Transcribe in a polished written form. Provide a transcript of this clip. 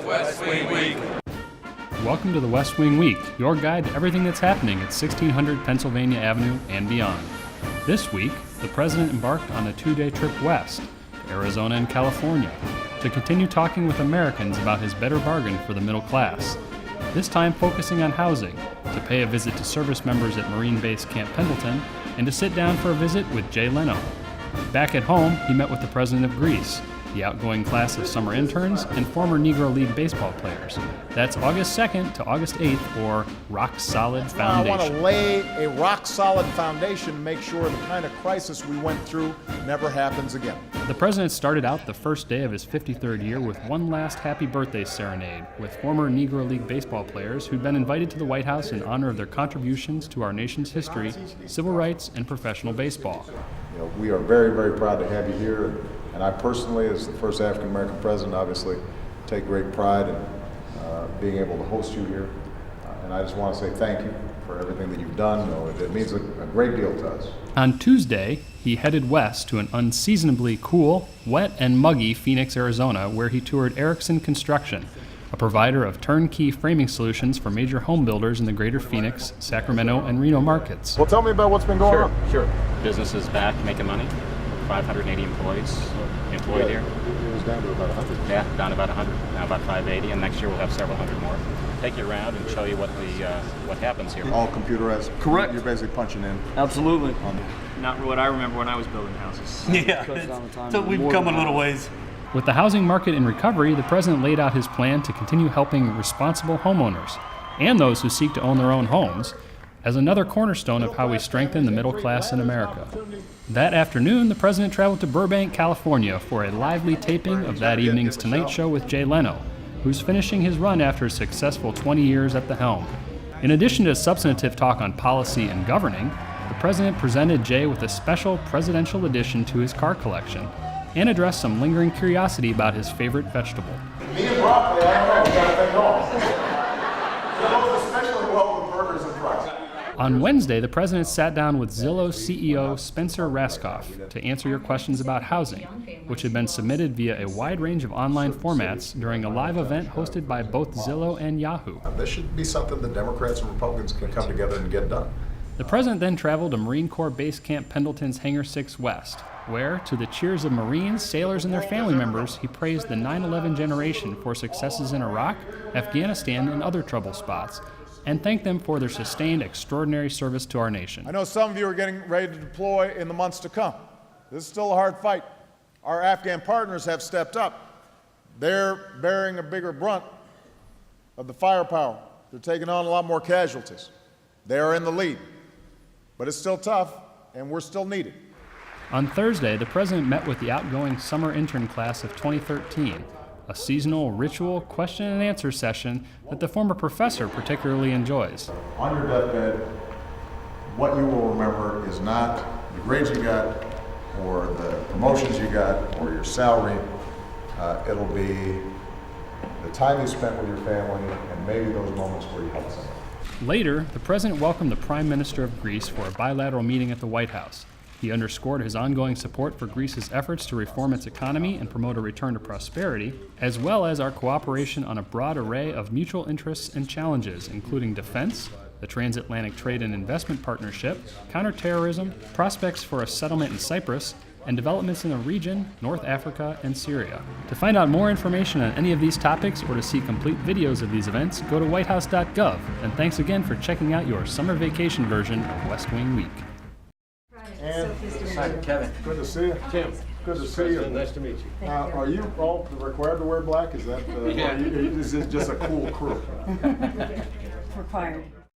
West Wing Week. Welcome to the West Wing Week, your guide to everything that's happening at 1600 Pennsylvania Avenue and beyond. This week, the President embarked on a 2-day trip west to Arizona and California to continue talking with Americans about his better bargain for the middle class. This time focusing on housing, to pay a visit to service members at Marine Base Camp Pendleton, and to sit down for a visit with Jay Leno. Back at home, he met with the President of Greece, the outgoing class of summer interns, and former Negro League baseball players. That's August 2nd to August 8th, or Rock Solid Foundation. I want to lay a rock-solid foundation to make sure the kind of crisis we went through never happens again. The President started out the first day of his 53rd year with one last happy birthday serenade with former Negro League baseball players who'd been invited to the White House in honor of their contributions to our nation's history, civil rights, and professional baseball. You know, we are very, very proud to have you here. And I personally, as the first African-American president, obviously take great pride in being able to host you here. And I just want to say thank you for everything that you've done. It means a great deal to us. On Tuesday, he headed west to an unseasonably cool, wet, and muggy Phoenix, Arizona, where he toured Erickson Construction, a provider of turnkey framing solutions for major home builders in the greater Phoenix, Sacramento, and Reno markets. Well, tell me about what's been going on. Sure. Business is back, making money. 580 employees employed here. It was down to about 100. Yeah, down to about 100, now about 580, and next year we'll have several hundred more. Take you around and show you what happens here. All computerized. Correct. You're basically punching in. Absolutely. Not what I remember when I was building houses. Yeah, so we've come a little ways. With the housing market in recovery, the President laid out his plan to continue helping responsible homeowners and those who seek to own their own homes as another cornerstone of how we strengthen the middle class in America. That afternoon, the President traveled to Burbank, California for a lively taping of that evening's Tonight Show with Jay Leno, who's finishing his run after a successful 20 years at the helm. In addition to substantive talk on policy and governing, the President presented Jay with a special presidential addition to his car collection and addressed some lingering curiosity about his favorite vegetable. Me and broccoli, I don't know, we got to think all. It goes especially well with burgers and fries. On Wednesday, the President sat down with Zillow CEO Spencer Raskoff to answer your questions about housing, which had been submitted via a wide range of online formats during a live event hosted by both Zillow and Yahoo. This should be something that Democrats and Republicans can come together and get done. The President then traveled to Marine Corps Base Camp Pendleton's Hangar 6 West, where, to the cheers of Marines, sailors, and their family members, he praised the 9/11 generation for successes in Iraq, Afghanistan, and other trouble spots, and thanked them for their sustained extraordinary service to our nation. I know some of you are getting ready to deploy in the months to come. This is still a hard fight. Our Afghan partners have stepped up. They're bearing a bigger brunt of the firepower. They're taking on a lot more casualties. They are in the lead. But it's still tough, and we're still needed. On Thursday, the President met with the outgoing summer intern class of 2013, a seasonal ritual question and answer session that the former professor particularly enjoys. On your deathbed, what you will remember is not the grades you got, or the promotions you got, or your salary. It'll be the time you spent with your family, and maybe those moments where you helped someone. Later, the President welcomed the Prime Minister of Greece for a bilateral meeting at the White House. He underscored his ongoing support for Greece's efforts to reform its economy and promote a return to prosperity, as well as our cooperation on a broad array of mutual interests and challenges, including defense, the Transatlantic Trade and Investment Partnership, counterterrorism, prospects for a settlement in Cyprus, and developments in the region, North Africa, and Syria. To find out more information on any of these topics or to see complete videos of these events, go to whitehouse.gov. And thanks again for checking out your summer vacation version of West Wing Week. And Hi, Kevin. good to see you. Tim. Good to see you. Nice to meet you. Are you all required to wear black? Is that? Yeah. Or is it just a cool crew? Required.